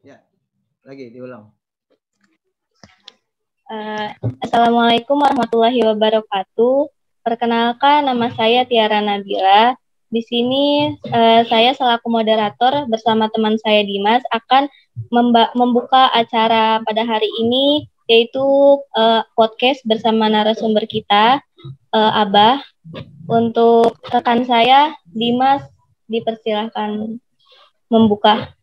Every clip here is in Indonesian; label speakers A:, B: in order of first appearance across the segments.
A: Ya, lagi diulang.
B: Assalamualaikum warahmatullahi wabarakatuh. Perkenalkan, nama saya Tiara Nabila. Di sini saya selaku moderator bersama teman saya Dimas akan membuka acara pada hari ini, yaitu podcast bersama narasumber kita, Abah. Untuk rekan saya, Dimas, dipersilahkan membuka.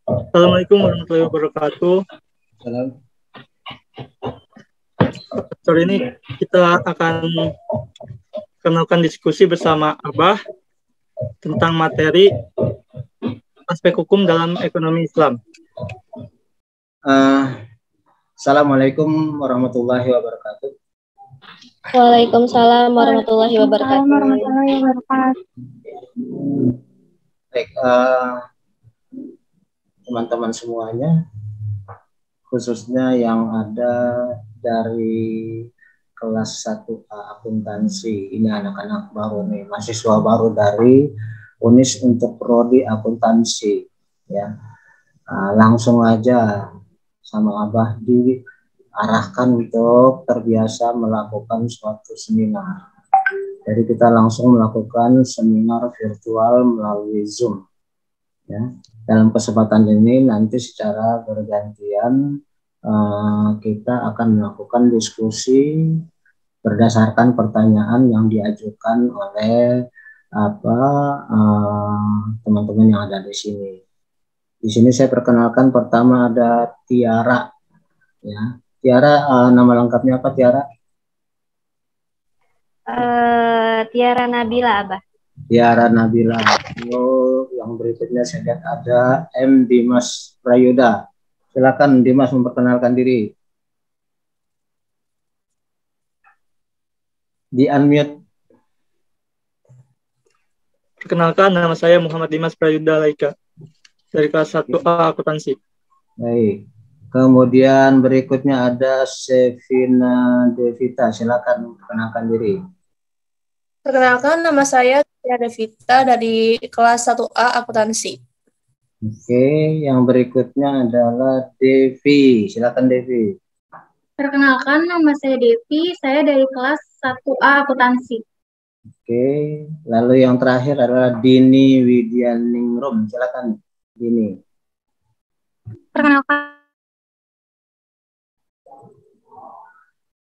C: Assalamualaikum warahmatullahi wabarakatuh.
A: Salam.
C: Sore ini kita akan melakukan diskusi bersama Abah tentang materi aspek hukum dalam ekonomi Islam.
A: Assalamualaikum warahmatullahi wabarakatuh.
B: Waalaikumsalam warahmatullahi wabarakatuh.
A: Baik, teman-teman semuanya, khususnya yang ada dari kelas 1A akuntansi. Ini anak-anak baru nih, mahasiswa baru dari UNIS untuk prodi akuntansi. Ya, langsung aja sama Abah diarahkan untuk terbiasa melakukan suatu seminar. Jadi kita langsung melakukan seminar virtual melalui Zoom. Ya, dalam kesempatan ini nanti secara bergantian kita akan melakukan diskusi berdasarkan pertanyaan yang diajukan oleh teman-teman yang ada di sini. Di sini saya perkenalkan, pertama ada Tiara. Ya, Tiara, nama lengkapnya apa Tiara?
B: Tiara Nabila, Abah.
A: Tiara Nabila. Yang berikutnya saya lihat ada M. Dimas Prayuda. Silakan Dimas memperkenalkan diri. Di unmute.
C: Perkenalkan, nama saya Muhammad Dimas Prayuda Laika dari kelas 1A akuntansi.
A: Baik. Kemudian berikutnya ada Sevina Devita. Silakan memperkenalkan diri.
D: Perkenalkan, nama saya Tia Devita dari kelas 1A akuntansi.
A: Oke, yang berikutnya adalah Devi. Silakan Devi.
E: Perkenalkan, nama saya Devi, saya dari kelas 1A akuntansi.
A: Oke, lalu yang terakhir adalah Dini Widianingrum. Silakan Dini.
E: Perkenalkan,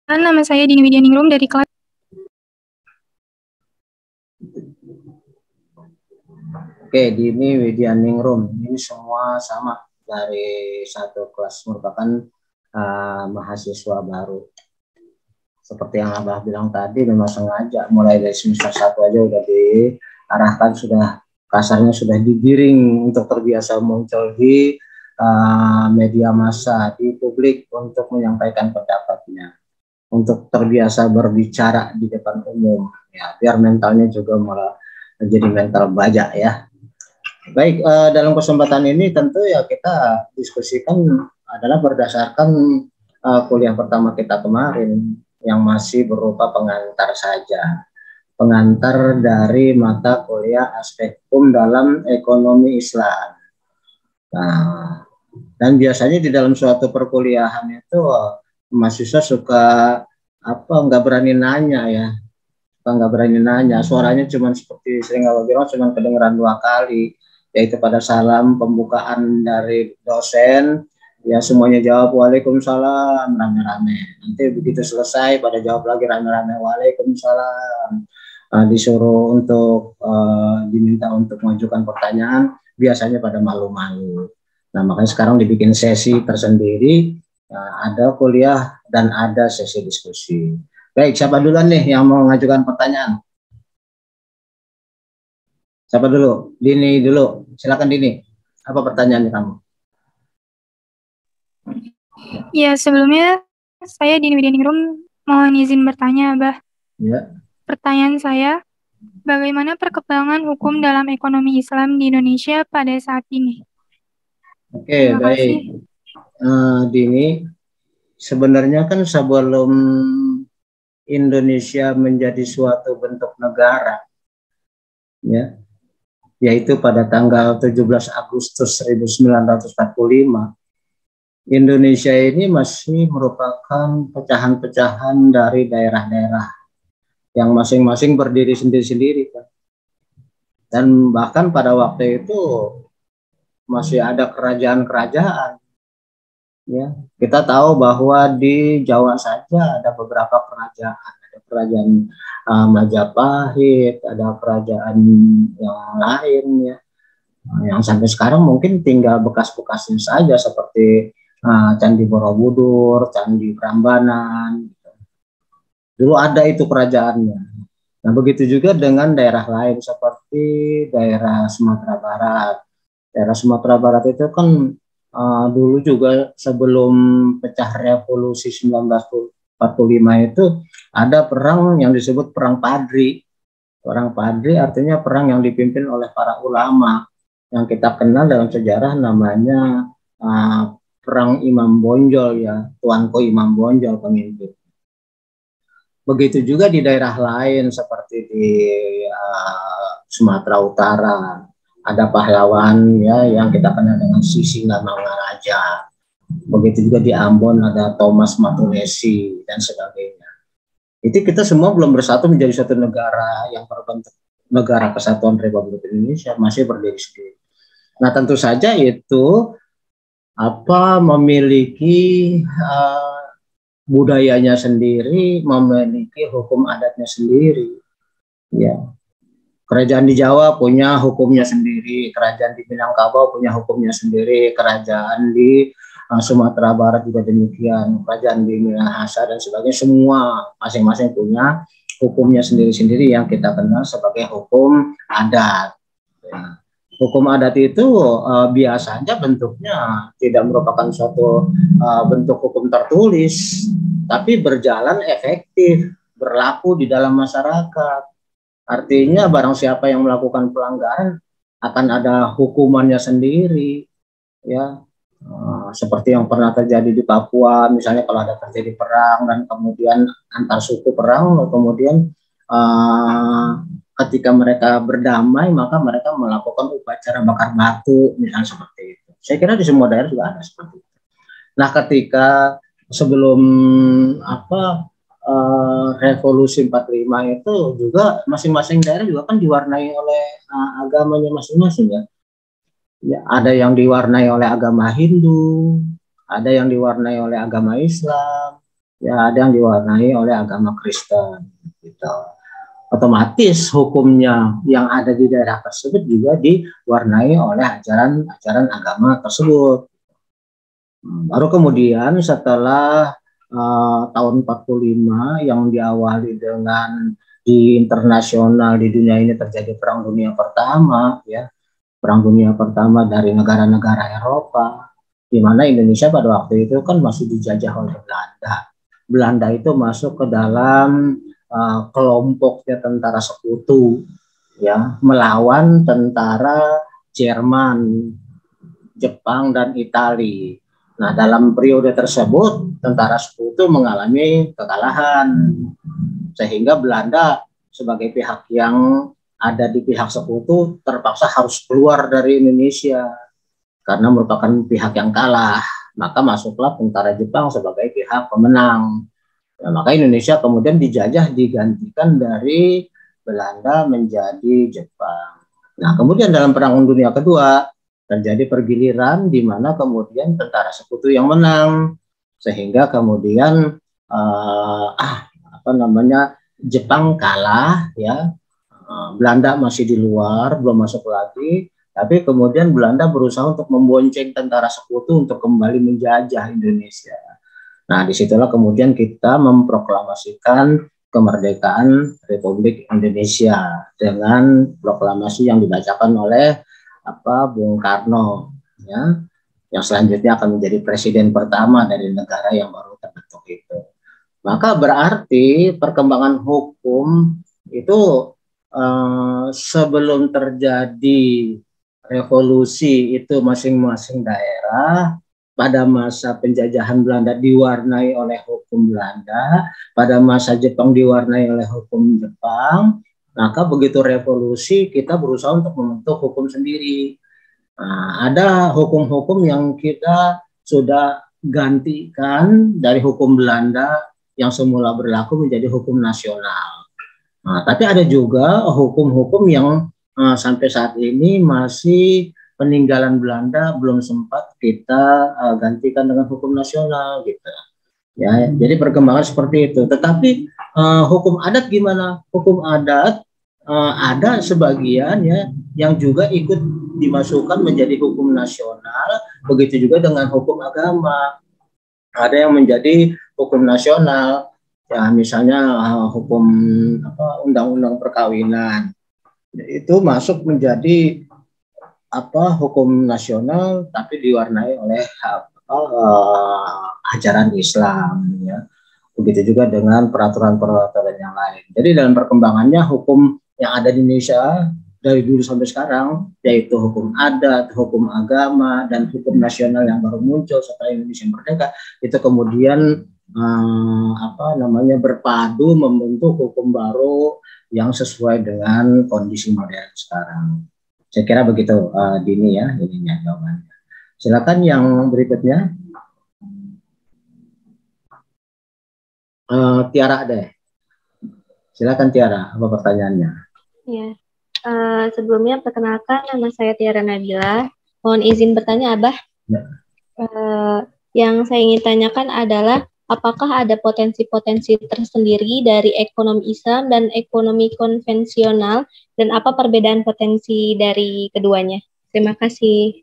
E: nama saya Dini Widianingrum dari kelas.
A: Oke, Dini Widianingrum. Ini semua sama dari satu kelas, merupakan mahasiswa baru. Seperti yang Abah bilang tadi, memang sengaja mulai dari semester 1 aja udah diarahkan, sudah kasarnya sudah digiring untuk terbiasa muncul di media massa, di publik untuk menyampaikan pendapatnya, untuk terbiasa berbicara di depan umum, ya, biar mentalnya juga malah menjadi mental baja ya. Baik, dalam kesempatan ini tentu ya kita diskusikan adalah berdasarkan kuliah pertama kita kemarin yang masih berupa pengantar saja. Pengantar dari mata kuliah aspek hukum dalam ekonomi Islam. Nah, dan biasanya di dalam suatu perkuliahan itu mahasiswa suka nggak berani nanya ya. Nggak berani nanya, suaranya cuma seperti sering Abah bilang, cuma kedengeran 2 kali, yaitu pada salam pembukaan dari dosen, ya semuanya jawab Waalaikumsalam rame-rame. Nanti begitu selesai pada jawab lagi rame-rame Waalaikumsalam. Disuruh untuk diminta untuk mengajukan pertanyaan, biasanya pada malu-malu. Nah, makanya sekarang dibikin sesi tersendiri, ada kuliah dan ada sesi diskusi. Baik, siapa duluan nih yang mau mengajukan pertanyaan? Siapa dulu? Dini dulu. Silakan Dini. Apa pertanyaannya kamu?
E: Ya, sebelumnya saya Dini Widianingrum mohon izin bertanya, Abah.
A: Ya.
E: Pertanyaan saya, bagaimana perkembangan hukum dalam ekonomi Islam di Indonesia pada saat ini?
A: Oke, baik. Dini, sebenarnya kan sebelum Indonesia menjadi suatu bentuk negara, ya, yaitu pada tanggal 17 Agustus 1945, Indonesia ini masih merupakan pecahan-pecahan dari daerah-daerah yang masing-masing berdiri sendiri-sendiri, Pak. Dan bahkan pada waktu itu masih ada kerajaan-kerajaan. Ya, kita tahu bahwa di Jawa saja ada beberapa kerajaan, ada kerajaan Majapahit, ada kerajaan yang lain ya, yang sampai sekarang mungkin tinggal bekas-bekasnya saja seperti Candi Borobudur, Candi Prambanan. Dulu ada itu kerajaannya. Nah, begitu juga dengan daerah lain seperti daerah Sumatera Barat. Daerah Sumatera Barat itu kan dulu juga sebelum pecah revolusi 1945 itu ada perang yang disebut Perang Padri. Perang Padri artinya perang yang dipimpin oleh para ulama yang kita kenal dalam sejarah namanya Perang Imam Bonjol ya, Tuanku Imam Bonjol pemimpin. Begitu juga di daerah lain seperti di Sumatera Utara. Ada pahlawan ya yang kita kenal dengan Sisingamangaraja. Begitu juga di Ambon ada Thomas Matulesi dan sebagainya. Itu kita semua belum bersatu menjadi satu negara yang berbentuk Negara Kesatuan Republik Indonesia, masih berdiri sendiri. Nah, tentu saja itu memiliki budayanya sendiri, memiliki hukum adatnya sendiri. Ya. Kerajaan di Jawa punya hukumnya sendiri, kerajaan di Minangkabau punya hukumnya sendiri, kerajaan di Sumatera Barat juga demikian, kerajaan di Minahasa dan sebagainya, semua masing-masing punya hukumnya sendiri-sendiri yang kita kenal sebagai hukum adat. Ya. Hukum adat itu biasanya bentuknya tidak merupakan suatu bentuk hukum tertulis, tapi berjalan efektif, berlaku di dalam masyarakat. Artinya barang siapa yang melakukan pelanggaran akan ada hukumannya sendiri, ya. Seperti yang pernah terjadi di Papua, misalnya kalau ada terjadi perang dan kemudian antar suku perang, kemudian ketika mereka berdamai, maka mereka melakukan upacara bakar batu, misalnya seperti itu. Saya kira di semua daerah juga ada seperti itu. Nah, ketika sebelum revolusi 45 itu juga masing-masing daerah juga kan diwarnai oleh agamanya masing-masing ya. Ya, ada yang diwarnai oleh agama Hindu, ada yang diwarnai oleh agama Islam, ya ada yang diwarnai oleh agama Kristen gitu. Otomatis hukumnya yang ada di daerah tersebut juga diwarnai oleh ajaran-ajaran agama tersebut. Baru kemudian setelah tahun 45 yang diawali dengan di internasional di dunia ini terjadi Perang Dunia Pertama, ya, Perang Dunia Pertama dari negara-negara Eropa, di mana Indonesia pada waktu itu kan masih dijajah oleh Belanda. Belanda itu masuk ke dalam kelompoknya tentara sekutu ya, melawan tentara Jerman, Jepang dan Italia. Nah, dalam periode tersebut tentara sekutu mengalami kekalahan sehingga Belanda sebagai pihak yang ada di pihak sekutu terpaksa harus keluar dari Indonesia karena merupakan pihak yang kalah. Maka masuklah tentara Jepang sebagai pihak pemenang. Nah, maka Indonesia kemudian dijajah, digantikan dari Belanda menjadi Jepang. Nah, kemudian dalam Perang Dunia Kedua terjadi pergiliran di mana kemudian tentara sekutu yang menang, sehingga kemudian Jepang kalah ya, Belanda masih di luar, belum masuk lagi, tapi kemudian Belanda berusaha untuk membonceng tentara sekutu untuk kembali menjajah Indonesia. Nah, disitulah kemudian kita memproklamasikan kemerdekaan Republik Indonesia dengan proklamasi yang dibacakan oleh Bung Karno, ya, yang selanjutnya akan menjadi presiden pertama dari negara yang baru terbentuk itu. Maka berarti perkembangan hukum itu sebelum terjadi revolusi itu masing-masing daerah pada masa penjajahan Belanda diwarnai oleh hukum Belanda, pada masa Jepang diwarnai oleh hukum Jepang. Maka begitu revolusi kita berusaha untuk membentuk hukum sendiri. Nah, ada hukum-hukum yang kita sudah gantikan dari hukum Belanda yang semula berlaku menjadi hukum nasional. Nah, tapi ada juga hukum-hukum yang sampai saat ini masih peninggalan Belanda, belum sempat kita gantikan dengan hukum nasional gitu. Ya, jadi perkembangan seperti itu. Tetapi hukum adat gimana? Hukum adat ada sebagian ya yang juga ikut dimasukkan menjadi hukum nasional. Begitu juga dengan hukum agama. Ada yang menjadi hukum nasional. Ya, misalnya hukum undang-undang perkawinan itu masuk menjadi hukum nasional, tapi diwarnai oleh ajaran Islam. Ya. Begitu juga dengan peraturan-peraturan yang lain. Jadi dalam perkembangannya hukum yang ada di Indonesia dari dulu sampai sekarang, yaitu hukum adat, hukum agama, dan hukum nasional yang baru muncul setelah Indonesia merdeka, itu kemudian berpadu membentuk hukum baru yang sesuai dengan kondisi modern sekarang. Saya kira begitu, Dini ya, ininya jawabannya. Silakan yang berikutnya. Tiara deh. Silakan Tiara, apa pertanyaannya?
B: Ya. Sebelumnya perkenalkan, nama saya Tiara Nabila. Mohon izin bertanya, Abah.
A: Ya.
B: Yang saya ingin tanyakan adalah apakah ada potensi-potensi tersendiri dari ekonomi Islam dan ekonomi konvensional, dan apa perbedaan potensi dari keduanya? Terima kasih.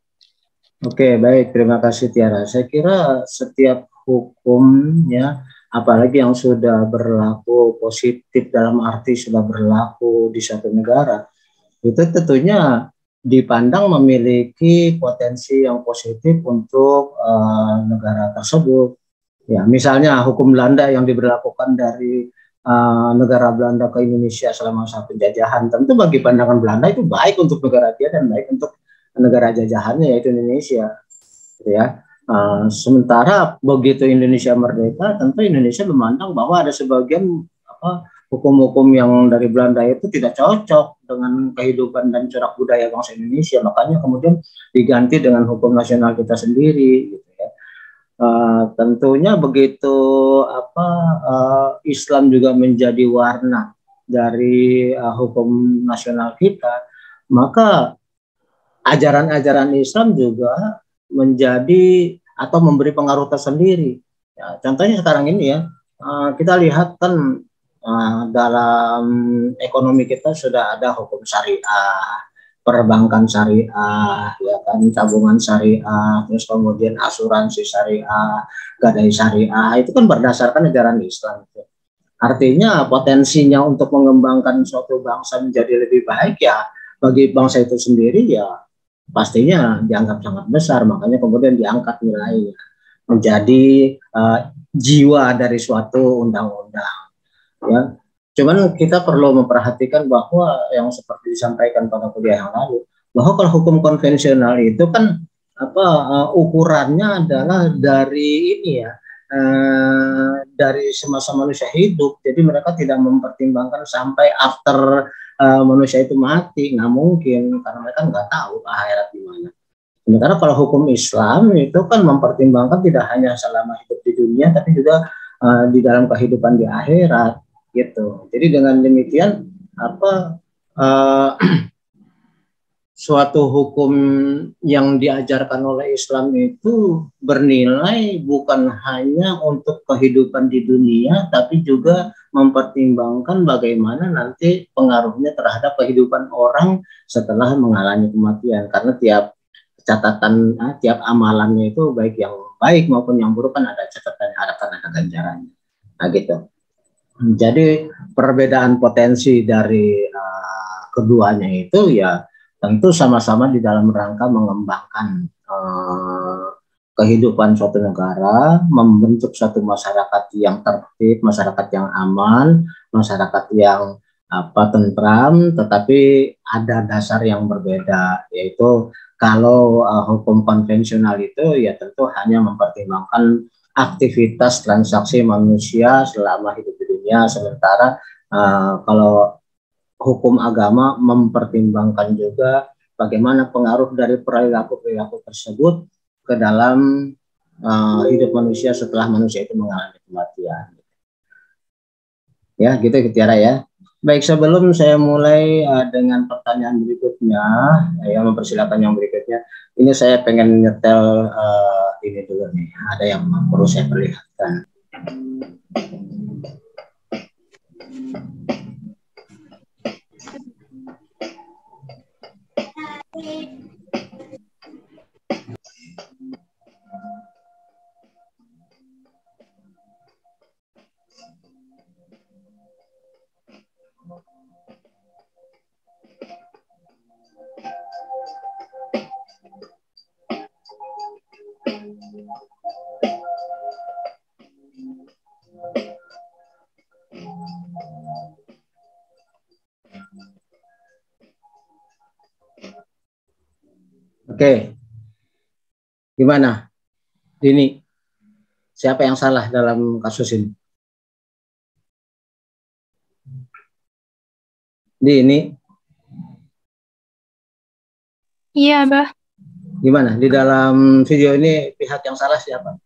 A: Oke, baik. Terima kasih Tiara. Saya kira setiap hukum ya, apalagi yang sudah berlaku positif dalam arti sudah berlaku di suatu negara, itu tentunya dipandang memiliki potensi yang positif untuk negara tersebut. Ya, misalnya hukum Belanda yang diberlakukan dari negara Belanda ke Indonesia selama masa penjajahan, tentu bagi pandangan Belanda itu baik untuk negara dia dan baik untuk negara jajahannya, yaitu Indonesia. Gitu ya. Sementara begitu Indonesia merdeka, tentu Indonesia memandang bahwa ada sebagian hukum-hukum yang dari Belanda itu tidak cocok dengan kehidupan dan corak budaya bangsa Indonesia, makanya kemudian diganti dengan hukum nasional kita sendiri. Gitu ya. Tentunya begitu Islam juga menjadi warna dari hukum nasional kita, maka ajaran-ajaran Islam juga menjadi atau memberi pengaruh tersendiri. Ya, contohnya sekarang ini ya, kita lihat kan dalam ekonomi kita sudah ada hukum syariah, perbankan syariah, ya kan, tabungan syariah, terus kemudian asuransi syariah, gadai syariah, itu kan berdasarkan ajaran Islam. Artinya potensinya untuk mengembangkan suatu bangsa menjadi lebih baik ya bagi bangsa itu sendiri ya pastinya dianggap sangat besar, makanya kemudian diangkat nilainya menjadi jiwa dari suatu undang-undang. Ya, cuman kita perlu memperhatikan bahwa yang seperti disampaikan pada kuliah yang lalu, bahwa kalau hukum konvensional itu kan ukurannya adalah dari ini ya, dari semasa manusia hidup, jadi mereka tidak mempertimbangkan sampai after manusia itu mati, nggak mungkin, karena mereka nggak tahu akhirat di mana. Sementara kalau hukum Islam itu kan mempertimbangkan tidak hanya selama hidup di dunia, tapi juga di dalam kehidupan di akhirat, gitu. Jadi dengan demikian suatu hukum yang diajarkan oleh Islam itu bernilai bukan hanya untuk kehidupan di dunia, tapi juga mempertimbangkan bagaimana nanti pengaruhnya terhadap kehidupan orang setelah mengalami kematian. Karena tiap catatan, tiap amalannya itu baik yang baik maupun yang buruk kan ada catatan, ada ganjarannya. Nah gitu. Jadi perbedaan potensi dari keduanya itu ya tentu sama-sama di dalam rangka mengembangkan kehidupan suatu negara, membentuk suatu masyarakat yang tertib, masyarakat yang aman, masyarakat yang tentram, tetapi ada dasar yang berbeda, yaitu kalau hukum konvensional itu ya tentu hanya mempertimbangkan aktivitas transaksi manusia selama hidup di dunia, sementara kalau hukum agama mempertimbangkan juga bagaimana pengaruh dari perilaku-perilaku tersebut ke dalam hidup manusia setelah manusia itu mengalami kematian. Ya, gitu Tiara ya. Baik, sebelum saya mulai dengan pertanyaan berikutnya, yang mempersilakan yang berikutnya, ini saya pengen nyetel ini dulu nih, ada yang perlu saya perlihatkan. Oke, gimana, Dini? Siapa yang salah dalam kasus ini? Dini?
E: Iya, Bah.
A: Gimana? Di dalam video ini pihak yang salah siapa?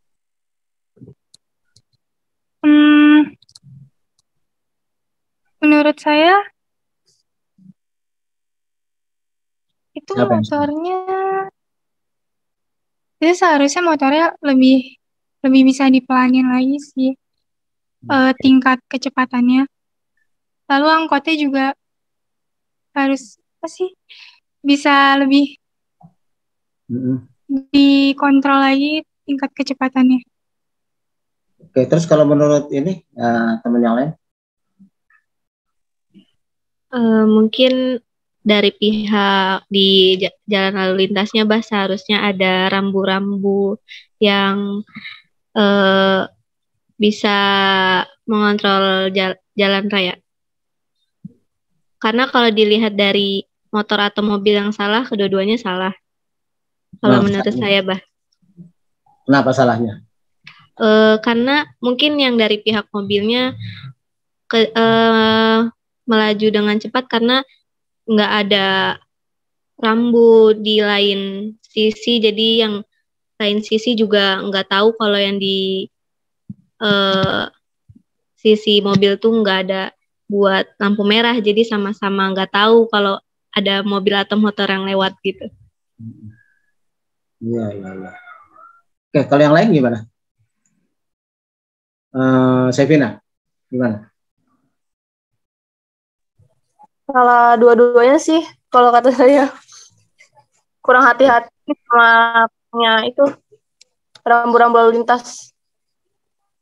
E: Menurut saya itu
A: Siapa yang salah?
E: motornya itu seharusnya motornya lebih bisa dipelanin lagi sih tingkat kecepatannya. Lalu angkotnya juga harus bisa lebih dikontrol lagi tingkat kecepatannya.
A: Oke, terus kalau menurut ini teman yang lain?
B: Mungkin dari pihak di jalan lalu lintasnya, Bah, seharusnya ada rambu-rambu yang bisa mengontrol jalan raya. Karena kalau dilihat dari motor atau mobil yang salah, kedua-duanya salah. Kalau menurut saya, Bah.
A: Kenapa salahnya?
B: Karena mungkin yang dari pihak mobilnya melaju dengan cepat karena nggak ada rambu di lain sisi, jadi yang lain sisi juga nggak tahu kalau yang di sisi mobil tuh nggak ada buat lampu merah, jadi sama-sama nggak tahu kalau ada mobil atau motor yang lewat gitu.
A: Iya. Oke, kalau yang lain gimana? Sevina, gimana?
D: Salah dua-duanya sih, kalau kata saya. Kurang hati-hati sama itu rambu-rambu lalu lintas.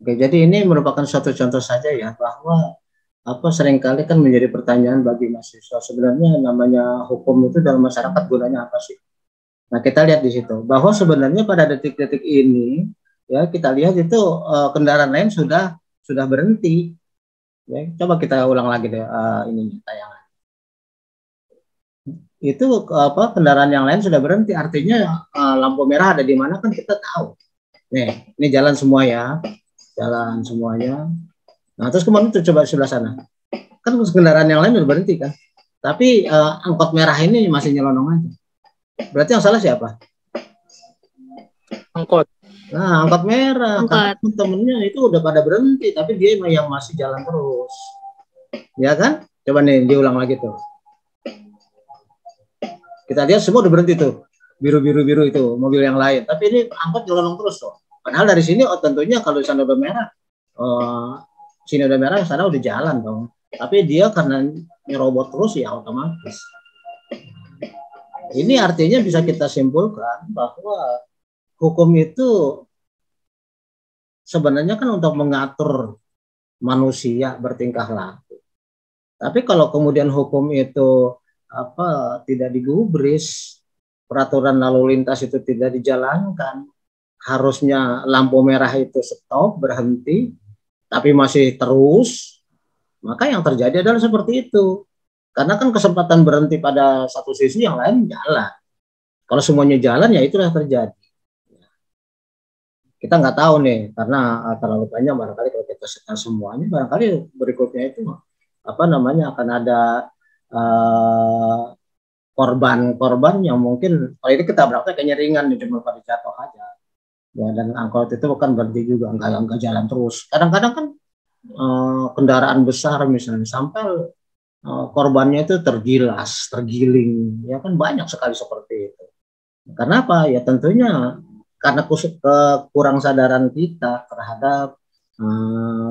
A: Oke, jadi ini merupakan suatu contoh saja ya, bahwa seringkali kan menjadi pertanyaan bagi mahasiswa, sebenarnya namanya hukum itu dalam masyarakat gunanya apa sih? Nah, kita lihat di situ bahwa sebenarnya pada detik-detik ini ya, kita lihat itu kendaraan lain sudah berhenti. Ya, coba kita ulang lagi deh ini tayangan. Itu kendaraan yang lain sudah berhenti, artinya lampu merah ada di mana kan kita tahu. Nih, ini jalan semua ya. Jalan semuanya. Nah, terus kemudian itu coba sebelah sana. Kan kendaraan yang lain sudah berhenti kan. Tapi angkot merah ini masih nyelonong aja. Berarti yang salah siapa?
C: Angkot.
A: Nah, angkot merah. Karena temennya itu udah pada berhenti, tapi dia yang masih jalan terus. Ya kan? Coba nih diulang lagi tuh. Kita lihat semua udah berhenti tuh. Biru-biru itu mobil yang lain. Tapi ini angkot nyelonong terus tuh. Padahal dari sini tentunya kalau di sana udah merah, sini udah merah, sana udah jalan dong. Tapi dia karena nyerobot terus ya otomatis. Ini artinya bisa kita simpulkan bahwa hukum itu sebenarnya kan untuk mengatur manusia bertingkah laku. Tapi kalau kemudian hukum itu tidak digubris, peraturan lalu lintas itu tidak dijalankan, harusnya lampu merah itu stop, berhenti, tapi masih terus, maka yang terjadi adalah seperti itu. Karena kan kesempatan berhenti pada satu sisi, yang lain jalan. Kalau semuanya jalan, ya itulah yang terjadi. Kita nggak tahu nih, karena terlalu banyak, barangkali kalau kita setel semuanya, barangkali berikutnya itu akan ada korban-korban yang mungkin kalau ini ketabraknya kayaknya ringan nih, cuma pada jatuh aja ya, dan angkot itu bukan berhenti juga, nggak jalan terus. Kadang-kadang kan kendaraan besar misalnya sampai korbannya itu tergilas, tergiling, ya kan banyak sekali seperti itu. Karena apa? Ya tentunya karena kurang sadaran kita terhadap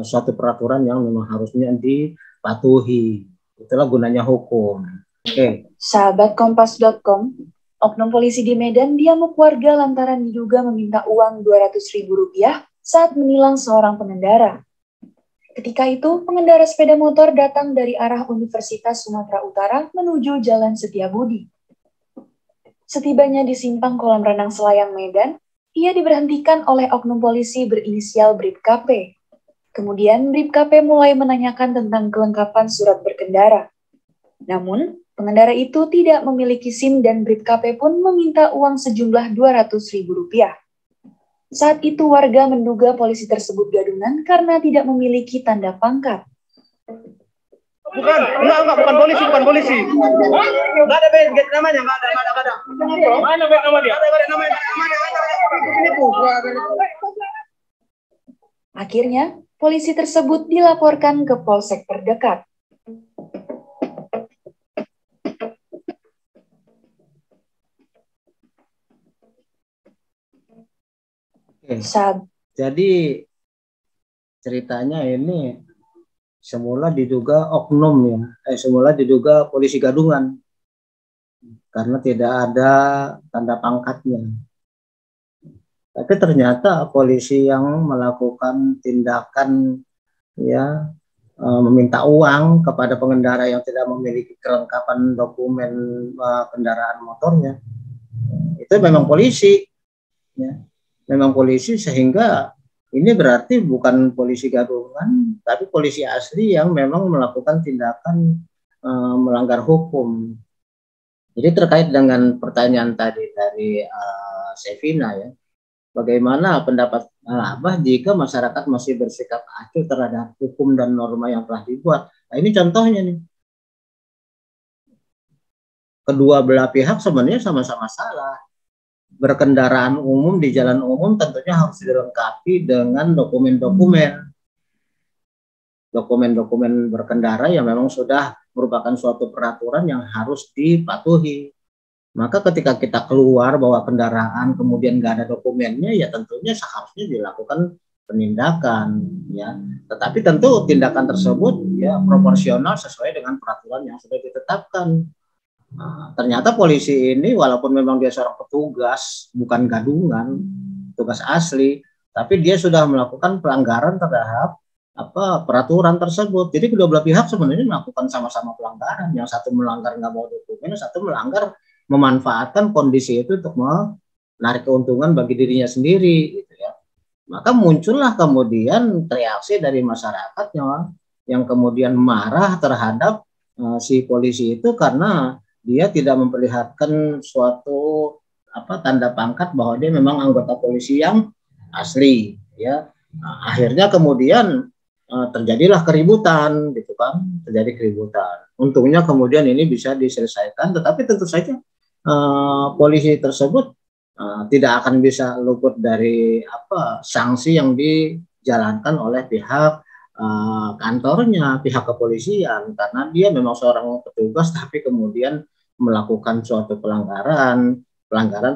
A: suatu peraturan yang memang harusnya dipatuhi. Itulah gunanya hukum. Oke.
F: Sahabat Kompas.com, oknum polisi di Medan diamuk warga lantaran diduga meminta uang Rp200.000 saat menilang seorang pengendara. Ketika itu, pengendara sepeda motor datang dari arah Universitas Sumatera Utara menuju Jalan Setiabudi. Setibanya di simpang kolam renang Selayang Medan, ia diberhentikan oleh oknum polisi berinisial BribKP. Kemudian BribKP mulai menanyakan tentang kelengkapan surat berkendara. Namun, pengendara itu tidak memiliki SIM dan BribKP pun meminta uang sejumlah Rp200.000. Saat itu warga menduga polisi tersebut gadungan karena tidak memiliki tanda pangkat.
G: Bukan polisi. Nggak ada bed namanya, nggak ada. Mana bed nama dia? Nggak ada namanya.
F: Akhirnya, polisi tersebut dilaporkan ke polsek terdekat.
A: Jadi ceritanya ini semula diduga oknum ya, semula diduga polisi gadungan karena tidak ada tanda pangkatnya. Tapi ternyata polisi yang melakukan tindakan ya meminta uang kepada pengendara yang tidak memiliki kelengkapan dokumen kendaraan motornya, itu memang polisi ya. Memang polisi, sehingga ini berarti bukan polisi gadungan, tapi polisi asli yang memang melakukan tindakan melanggar hukum. Jadi terkait dengan pertanyaan tadi dari Sevina ya, bagaimana pendapat Abah jika masyarakat masih bersikap acuh terhadap hukum dan norma yang telah dibuat? Nah, ini contohnya nih. Kedua belah pihak sebenarnya sama-sama salah. Berkendaraan umum di jalan umum tentunya harus dilengkapi dengan dokumen berkendara yang memang sudah merupakan suatu peraturan yang harus dipatuhi. Maka ketika kita keluar bawa kendaraan kemudian nggak ada dokumennya, ya tentunya seharusnya dilakukan penindakan ya. Tetapi tentu tindakan tersebut ya proporsional sesuai dengan peraturan yang sudah ditetapkan. Nah, ternyata polisi ini walaupun memang dia seorang petugas, bukan gadungan, tugas asli, tapi dia sudah melakukan pelanggaran terhadap peraturan tersebut. Jadi kedua belah pihak sebenarnya melakukan sama-sama pelanggaran. Yang satu melanggar nggak mau dokumen, yang satu melanggar memanfaatkan kondisi itu untuk menarik keuntungan bagi dirinya sendiri, gitu ya. Maka muncullah kemudian reaksi dari masyarakat yang kemudian marah terhadap si polisi itu karena dia tidak memperlihatkan suatu tanda pangkat bahwa dia memang anggota polisi yang asli ya. Nah, akhirnya kemudian terjadilah keributan gitu kan, terjadi keributan. Untungnya kemudian ini bisa diselesaikan, tetapi tentu saja polisi tersebut tidak akan bisa luput dari sanksi yang dijalankan oleh pihak kantornya, pihak kepolisian, karena dia memang seorang petugas tapi kemudian melakukan suatu pelanggaran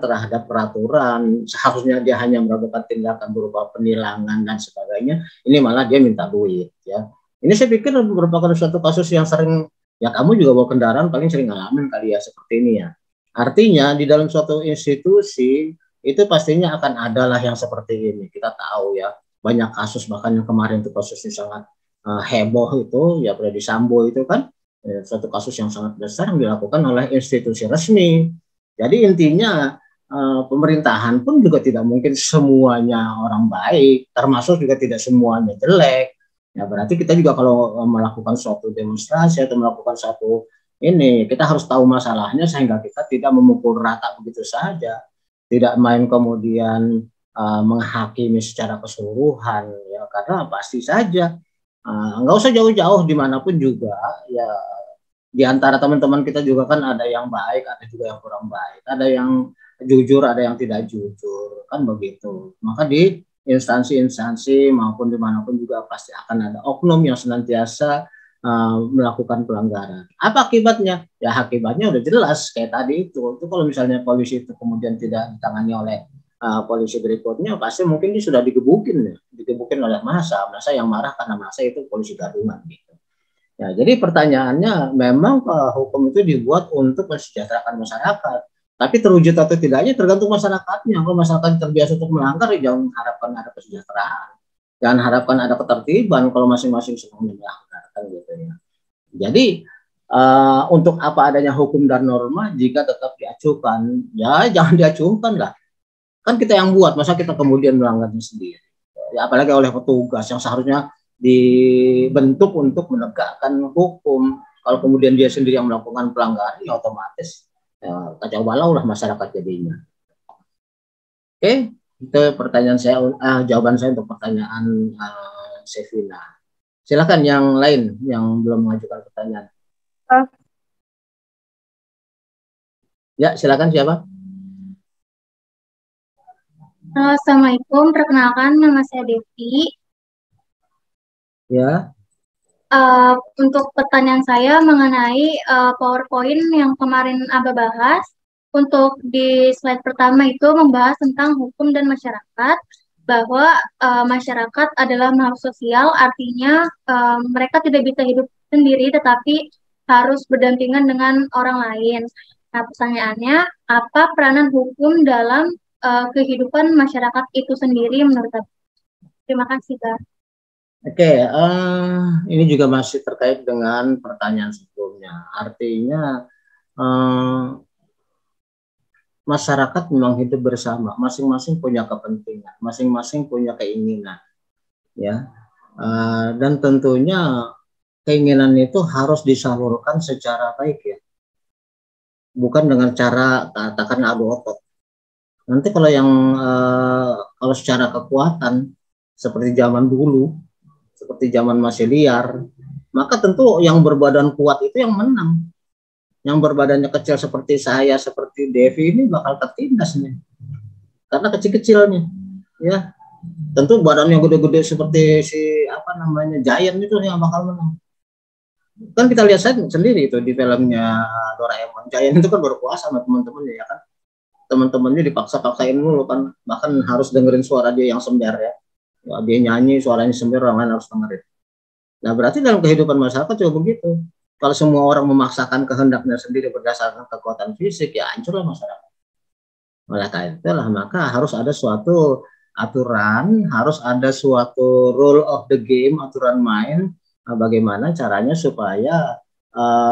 A: terhadap peraturan. Seharusnya dia hanya melakukan tindakan berupa penilangan dan sebagainya, ini malah dia minta duit ya. Ini saya pikir merupakan suatu kasus yang sering ya, kamu juga bawa kendaraan paling sering ngalamin kali ya seperti ini ya. Artinya di dalam suatu institusi itu pastinya akan adalah yang seperti ini. Kita tahu ya, banyak kasus, bahkan yang kemarin itu kasusnya sangat heboh itu ya, Freddy Sambo itu kan suatu kasus yang sangat besar yang dilakukan oleh institusi resmi. Jadi intinya pemerintahan pun juga tidak mungkin semuanya orang baik, termasuk juga tidak semuanya jelek. Ya berarti kita juga kalau melakukan suatu demonstrasi atau melakukan suatu ini, kita harus tahu masalahnya sehingga kita tidak memukul rata begitu saja, tidak main kemudian menghakimi secara keseluruhan ya, karena pasti saja nggak usah jauh-jauh dimanapun juga ya, Di antara teman-teman kita juga kan ada yang baik, ada juga yang kurang baik, ada yang jujur, ada yang tidak jujur, kan begitu. Maka di instansi-instansi maupun dimanapun juga pasti akan ada oknum yang senantiasa melakukan pelanggaran. Apa akibatnya? Ya akibatnya udah jelas kayak tadi itu. Itu kalau misalnya polisi itu kemudian tidak ditangani oleh polisi berikutnya, pasti mungkin dia sudah digebukin oleh massa yang marah karena massa itu polisi gadungan gitu. Ya, jadi pertanyaannya memang hukum itu dibuat untuk mensejahterakan masyarakat. Tapi terwujud atau tidaknya tergantung masyarakatnya. Kalau masyarakat terbiasa untuk melanggar, ya jangan harapkan ada kesejahteraan. Jangan harapkan ada ketertiban kalau masing-masing sedang melanggar, kan gitu ya. Jadi untuk apa adanya hukum dan norma jika tetap diacuhkan, ya jangan diacuhkan lah. Kan kita yang buat, masa kita kemudian melanggarnya sendiri. Ya, apalagi oleh petugas yang seharusnya dibentuk untuk menegakkan hukum. Kalau kemudian dia sendiri yang melakukan pelanggaran, ya otomatis ya, kacau balau lah masyarakat jadinya. Oke, itu pertanyaan saya, jawaban saya untuk pertanyaan Sevina. Silakan yang lain yang belum mengajukan pertanyaan. Ya, silakan siapa?
H: Assalamualaikum, perkenalkan nama saya Devi.
A: Ya.
H: Untuk pertanyaan saya mengenai PowerPoint yang kemarin Abah bahas, untuk di slide pertama itu membahas tentang hukum dan masyarakat, bahwa masyarakat adalah makhluk sosial, artinya mereka tidak bisa hidup sendiri, tetapi harus berdampingan dengan orang lain. Nah, pertanyaannya, apa peranan hukum dalam kehidupan masyarakat itu sendiri menurut Abah? Terima kasih, Kak.
A: Oke, ini juga masih terkait dengan pertanyaan sebelumnya. Artinya masyarakat memang hidup bersama, masing-masing punya kepentingan, masing-masing punya keinginan, ya. Dan tentunya keinginan itu harus disalurkan secara baik ya, bukan dengan cara katakan adu otot. Nanti kalau yang kalau secara kekuatan seperti zaman dulu, seperti zaman masih liar, maka tentu yang berbadan kuat itu yang menang. Yang berbadannya kecil seperti saya, seperti Devi ini bakal tertindas nih, karena kecil-kecilnya, ya. Tentu badannya gede-gede seperti si Giant itu yang bakal menang. Kan kita lihat sendiri itu di filmnya Doraemon, Giant itu kan berkuasa sama teman-temannya, ya kan. Teman-temannya dipaksa-paksain mulu kan, bahkan harus dengerin suara dia yang sember ya. Dia nyanyi suaranya sember, orang lain harus dengerin. Nah, berarti dalam kehidupan masyarakat juga begitu. Kalau semua orang memaksakan kehendaknya sendiri berdasarkan kekuatan fisik, ya hancurlah masyarakat. Oleh karena itulah maka harus ada suatu aturan, harus ada suatu rule of the game, aturan main, bagaimana caranya supaya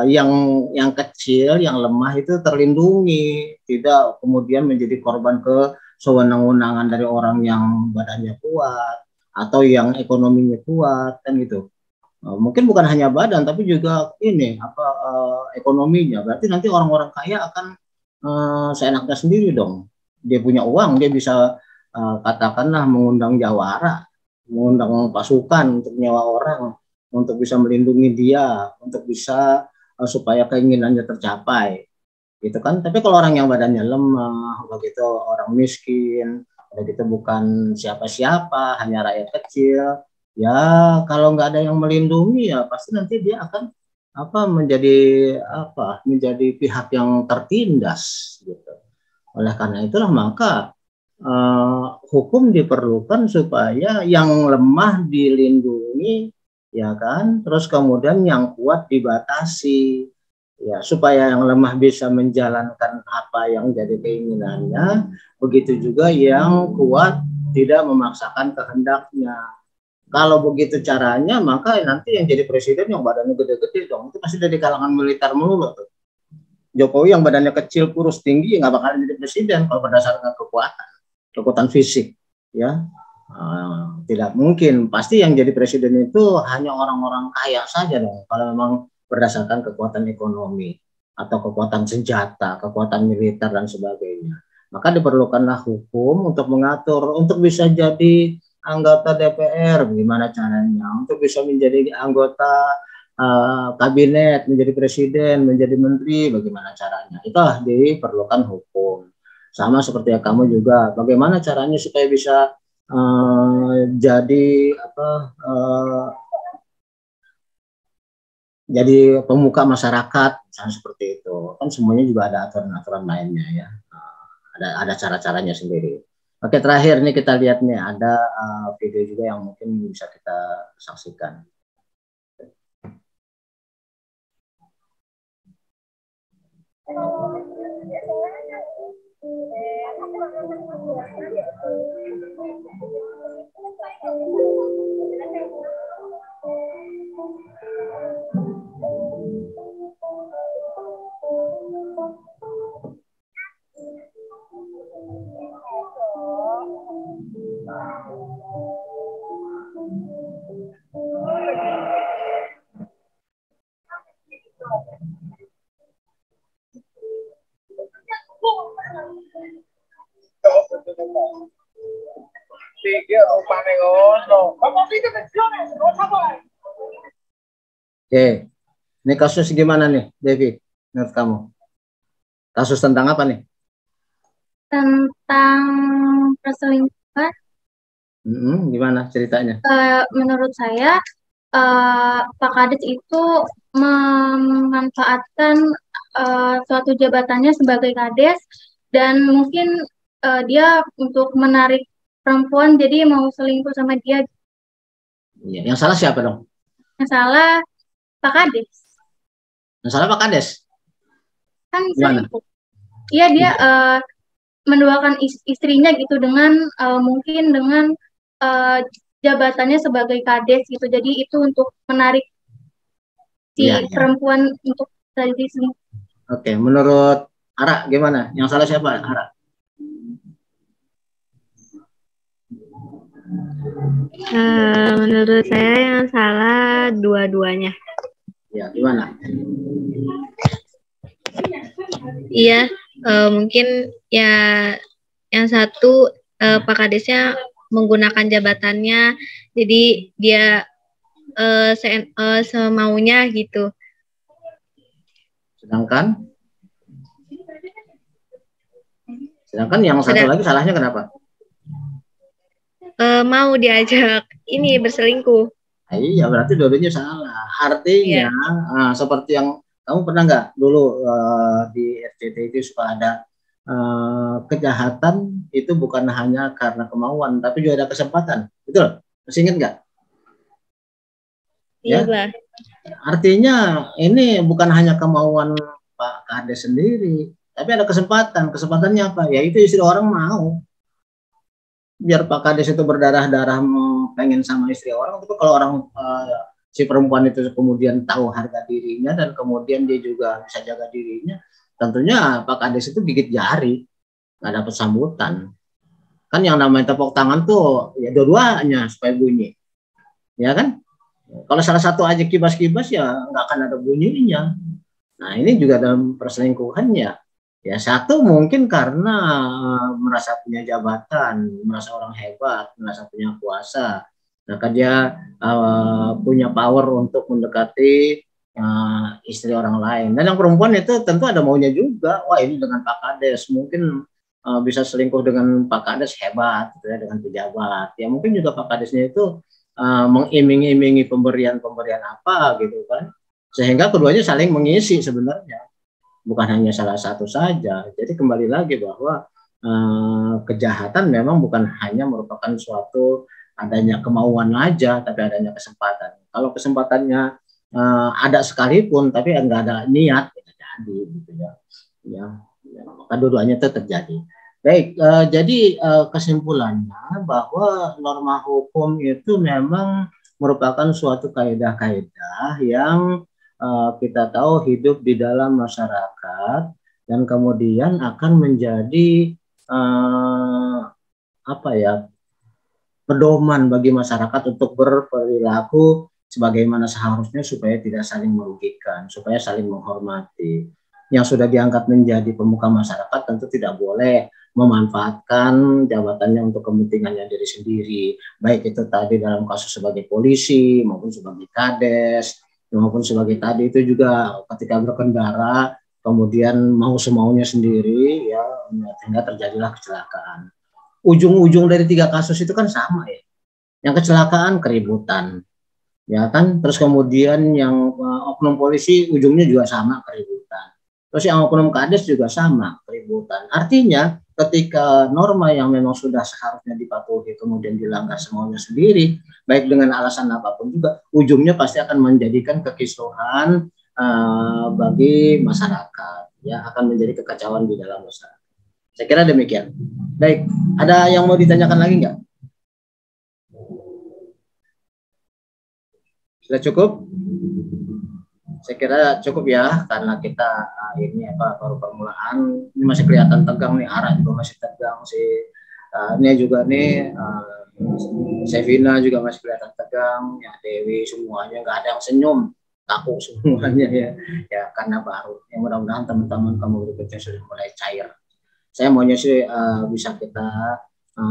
A: yang kecil, yang lemah itu terlindungi, tidak kemudian menjadi korban ke sewenang-wenangan dari orang yang badannya kuat atau yang ekonominya kuat, kan gitu. Mungkin bukan hanya badan tapi juga ini ekonominya. Berarti nanti orang-orang kaya akan seenaknya sendiri dong. Dia punya uang, dia bisa katakanlah mengundang jawara, mengundang pasukan untuk nyewa orang, untuk bisa melindungi dia, untuk bisa supaya keinginannya tercapai, gitu kan. Tapi kalau orang yang badannya lemah, begitu orang miskin, begitu bukan siapa-siapa, hanya rakyat kecil, ya kalau nggak ada yang melindungi ya pasti nanti dia akan menjadi pihak yang tertindas, gitu. Oleh karena itulah maka hukum diperlukan supaya yang lemah dilindungi, ya kan, terus kemudian yang kuat dibatasi, ya, supaya yang lemah bisa menjalankan apa yang jadi keinginannya, begitu juga yang kuat tidak memaksakan kehendaknya. Kalau begitu caranya, maka nanti yang jadi presiden yang badannya gede-gede dong, itu pasti dari kalangan militer melulu tuh. Jokowi yang badannya kecil, kurus, tinggi, nggak bakal jadi presiden kalau berdasarkan kekuatan fisik, ya. Tidak mungkin. Pasti yang jadi presiden itu hanya orang-orang kaya saja dong, kalau memang berdasarkan kekuatan ekonomi atau kekuatan senjata, kekuatan militer dan sebagainya. Maka diperlukanlah hukum untuk mengatur, untuk bisa jadi anggota DPR, bagaimana caranya, untuk bisa menjadi anggota kabinet, menjadi presiden, menjadi menteri, bagaimana caranya? Itulah diperlukan hukum. Sama seperti ya kamu juga, bagaimana caranya supaya bisa jadi jadi pemuka masyarakat, misalnya seperti itu. Kan semuanya juga ada aturan-aturan lainnya ya. Ada cara-caranya sendiri. Oke, terakhir nih kita lihat nih ada video juga yang mungkin bisa kita saksikan. Oke, ini kasus gimana nih, Devi? Menurut kamu? Kasus tentang apa nih?
H: Tentang perselingkuhan.
A: Gimana ceritanya?
H: Menurut saya, Pak Kades itu memanfaatkan suatu jabatannya sebagai Kades dan mungkin dia untuk menarik perempuan jadi mau selingkuh sama dia.
A: Iya, yang salah siapa dong?
H: Yang salah Pak Kades.
A: Yang salah Pak Kades?
H: Kan selingkuh. Iya, dia menduakan istrinya gitu dengan mungkin dengan jabatannya sebagai Kades gitu. Jadi itu untuk menarik si perempuan untuk dari sini.
A: Oke, menurut Ara gimana? Yang salah siapa, Ara?
B: Menurut saya yang salah dua-duanya.
A: Ya, gimana?
B: Iya, mungkin ya yang satu Pak Kadesnya menggunakan jabatannya, jadi dia semaunya gitu.
A: Sedangkan yang satu lagi salahnya kenapa?
B: Mau diajak ini berselingkuh.
A: Iya, berarti dua-duanya salah. Artinya seperti yang kamu pernah nggak dulu di RCTI itu suka ada kejahatan itu bukan hanya karena kemauan, tapi juga ada kesempatan. Betul? Masih ingat nggak?
B: Iya,
A: ya? Artinya ini bukan hanya kemauan Pak Kades sendiri, tapi ada kesempatan. Kesempatannya apa? Ya itu istri orang mau. Biar Pak Kades itu berdarah-darah pengen sama istri orang, tapi kalau orang si perempuan itu kemudian tahu harga dirinya dan kemudian dia juga bisa jaga dirinya, tentunya Pak Kades itu gigit jari, nggak dapat sambutan. Kan yang namanya tepuk tangan tuh ya dua-duanya supaya bunyi, ya kan? Kalau salah satu aja kibas-kibas ya nggak akan ada bunyinya. Nah ini juga dalam perselingkuhannya. Ya satu mungkin karena merasa punya jabatan, merasa orang hebat, merasa punya kuasa, maka dia punya power untuk mendekati istri orang lain. Dan yang perempuan itu tentu ada maunya juga. Wah ini dengan Pak Kades mungkin bisa selingkuh dengan Pak Kades hebat, gitu ya, dengan pejabat. Ya mungkin juga Pak Kadesnya itu mengiming-imingi pemberian apa gitu kan, sehingga keduanya saling mengisi sebenarnya. Bukan hanya salah satu saja. Jadi kembali lagi bahwa kejahatan memang bukan hanya merupakan suatu adanya kemauan aja, tapi adanya kesempatan. Kalau kesempatannya ada sekalipun, tapi nggak ada niat, tidak jadi, gitu ya. Maka dua-duanya itu terjadi. Baik, jadi kesimpulannya bahwa norma hukum itu memang merupakan suatu kaidah-kaidah yang kita tahu hidup di dalam masyarakat dan kemudian akan menjadi pedoman bagi masyarakat untuk berperilaku sebagaimana seharusnya supaya tidak saling merugikan, supaya saling menghormati. Yang sudah diangkat menjadi pemuka masyarakat tentu tidak boleh memanfaatkan jabatannya untuk kepentingannya diri sendiri, baik itu tadi dalam kasus sebagai polisi maupun sebagai Kades, maupun sebagai tadi itu juga ketika berkendara kemudian mau semaunya sendiri ya, sehingga terjadilah kecelakaan. Ujung-ujung dari 3 kasus itu kan sama ya. Yang kecelakaan keributan, ya kan. Terus kemudian yang oknum polisi ujungnya juga sama, keributan. Terus yang oknum kades juga sama, keributan. Artinya ketika norma yang memang sudah seharusnya dipatuhi kemudian dilanggar semaunya sendiri, baik dengan alasan apapun juga, ujungnya pasti akan menjadikan kekisruhan bagi masyarakat, ya, akan menjadi kekacauan di dalam masyarakat. Saya kira demikian. Baik, ada yang mau ditanyakan lagi nggak? Sudah cukup? Saya kira cukup ya, karena kita ini baru permulaan. Ini masih kelihatan tegang nih, Ara juga masih tegang sih. Ini juga nih Sevina juga masih kelihatan tegang, ya Dewi, semuanya nggak ada yang senyum, kaku semuanya ya. Ya karena baru. Ya mudah-mudahan teman-teman kamu berikutnya sudah mulai cair. Saya maunya sih bisa kita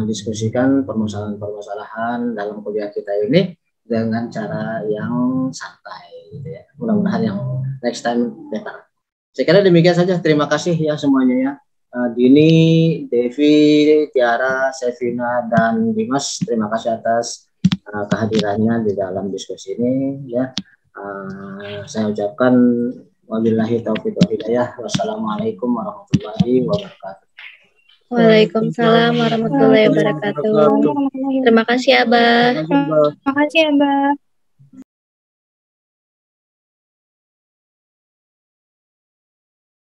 A: diskusikan permasalahan-permasalahan dalam kuliah kita ini dengan cara yang santai gitu ya. Mudah-mudahan yang next time better. Saya kira demikian saja. Terima kasih ya semuanya ya. Dini, Devi, Tiara, Sevina, dan Dimas, terima kasih atas kehadirannya di dalam diskusi ini ya. Saya ucapkan wabillahi taufiq wal hidayah. Wassalamualaikum warahmatullahi wabarakatuh.
B: Waalaikumsalam warahmatullahi wabarakatuh. Terima kasih, Abah.
E: Terima kasih, Abah.